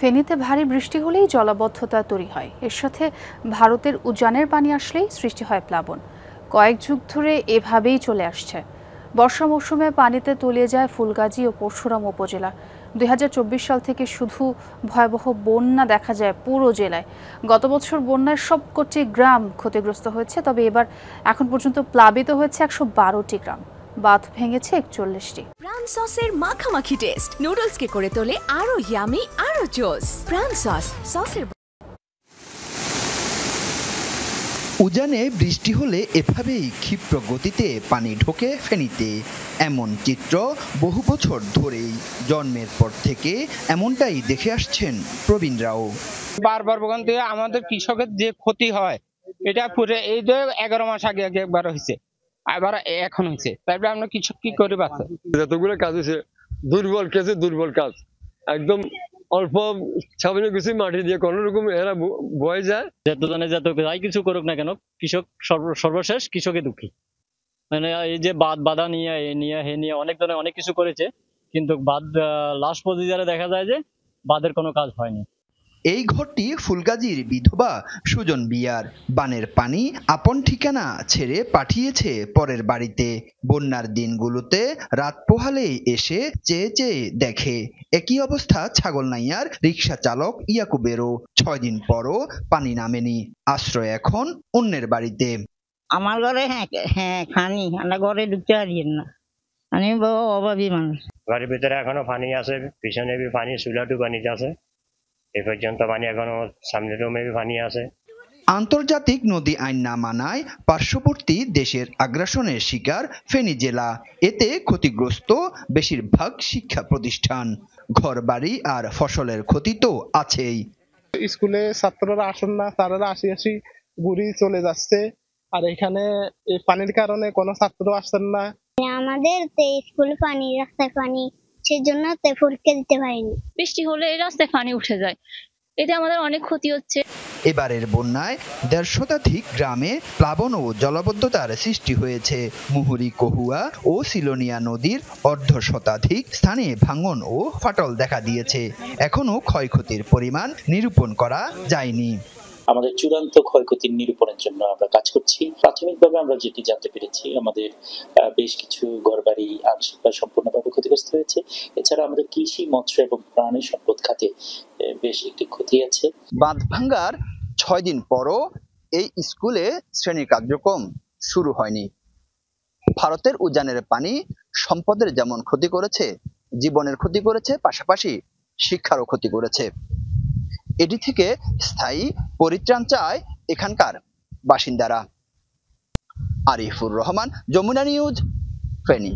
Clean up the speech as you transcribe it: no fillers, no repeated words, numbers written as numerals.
ফেনীতে ভারী বৃষ্টি হলেই জলাবদ্ধতা তৈরি হয়। এর সাথে ভারতের উজানের পানি আসলেই সৃষ্টি হয় প্লাবন। কয়েক যুগ ধরে এভাবেই চলে আসছে। বর্ষা মৌসুমে পানিতে তলিয়ে যায় ফুলগাজী ও পরশুরাম উপজেলা। 2024 সাল থেকে শুধু ভয়াবহ বন্যা দেখা যায় পুরো জেলায়। গত বছর বন্যায় সবকটি গ্রাম ক্ষতিগ্রস্ত হয়েছে, তবে এবার এখন পর্যন্ত প্লাবিত হয়েছে 112টি গ্রাম। বাঁধ ভেঙেছে 41টি। প্রাণ সসের মাখামাখি টেস্ট নুডলসকে করে তোলে আরো ইয়ামি আরো জোস। প্রাণ সসের উজানে বৃষ্টি হলে এভাবেই ক্ষিপ্র গতিতে পানি ঢোকে ফেনীতে। এমন চিত্র বহু বছর ধরেই, জন্মের পর থেকে এমনটাই দেখে আসছেন প্রবীণরাও। বারবার বগান থেকে আমাদের কৃষকের যে ক্ষতি হয়, এটা পুরো এই যে 11 মাস আগে একবার হয়েছে, আবার এখন হয়েছে। তারপরে আমরা কৃষক কি করে বাঁচে? যতগুলো কাজ হয়েছে দুর্বল কাজ, একদম অল্প ছাপানো কিছু মাটি দিয়ে কোন রকম এরা বয়ে যায়। যত যাই কিছু করুক না কেন, কৃষক সর্বশেষ কৃষকে দুঃখী। মানে এই যে বাধা নিয়ে হে নিয়ে অনেক ধরনের অনেক কিছু করেছে, কিন্তু লাস্ট পর্যায়ে দেখা যায় যে বাঁধের কোনো কাজ হয়নি। এই ঘরটি ফুলগাজীর বিধবা সুজন বিয়ার। বানের পানি আপন ঠিকানা ছেড়ে পাঠিয়েছে পরের বাড়িতে। বন্যার দিনগুলোতে রাত পোহালে এসে চেয়ে চেয়ে দেখে। একই অবস্থা ছাগলনাইয়ার রিকশা চালক ইয়াকুবেরও। 6 দিন পরও পানি নামেনি, আশ্রয় এখন অন্যের বাড়িতে। আমার ঘরে হ্যাঁ খানি, আমরা ঘরে ঢুকতে পারি না, আমি বাবা অভাবী মানুষ। বাড়ির ভিতরে এখনো পানি আছে, পিছনে পানি, চুলাটু পানিতে আছে, এ পর্যন্ত পানি এখনো, সামনের রুমে পানি আছে। আন্তর্জাতিক নদী আইন না মানায় পার্শ্ববর্তী দেশের আগ্রাসনের শিকার ফেনী জেলা। এতে ক্ষতিগ্রস্ত বেশিরভাগ শিক্ষা প্রতিষ্ঠান। ঘরবাড়ি আর ফসলের ক্ষতি তো আছেই। স্কুলে ছাত্ররা আসেন না, তারা আসি ঘুরি চলে যাচ্ছে। আর এখানে এই পানির কারণে কোনো ছাত্র আসছেন না। আমাদের স্কুলে পানি, রাস্তায় পানি, সেজন্য পরীক্ষা দিতে পারিনি। বৃষ্টি হলে রাস্তায় পানি উঠে যায়, এতে আমাদের অনেক ক্ষতি হচ্ছে। এবারের বন্যায় 150 শতাধিক গ্রামে প্লাবন ও জলাবদ্ধতার সৃষ্টি হয়েছে। মুহুরী, কহুয়া ও সিলোনিয়া নদীর 1/2 শতাধিক স্থানে ভাঙন ও ফাটল দেখা দিয়েছে। এখনো ক্ষয়ক্ষতির পরিমাণ নিরূপণ করা যায়নি। আমাদের চূড়ান্ত ক্ষয়ক্ষতির নিরূপণের জন্য আমরা কাজ করছি। প্রাথমিকভাবে আমরা যেটি জানতে পেরেছি, আমাদের বেশ কিছু ঘরবাড়ি আংশিক বা সম্পূর্ণভাবে ক্ষতিগ্রস্ত হয়েছে। এছাড়া আমাদের কৃষি, মৎস্য এবং প্রাণী সম্পদ খাতে বেশ একটি ক্ষতি আছে। বাঁধ ভাঙ্গার 6 দিন পরও এই স্কুলে শ্রেণী কার্যক্রম শুরু হয়নি। ভারতের উজানের পানি সম্পদের যেমন ক্ষতি করেছে, জীবনের ক্ষতি করেছে, পাশাপাশি শিক্ষারও ক্ষতি করেছে। এটি থেকে স্থায়ী পরিত্রাণ চায় এখানকার বাসিন্দারা। আরিফুর রহমান, যমুনা নিউজ, ফেনী।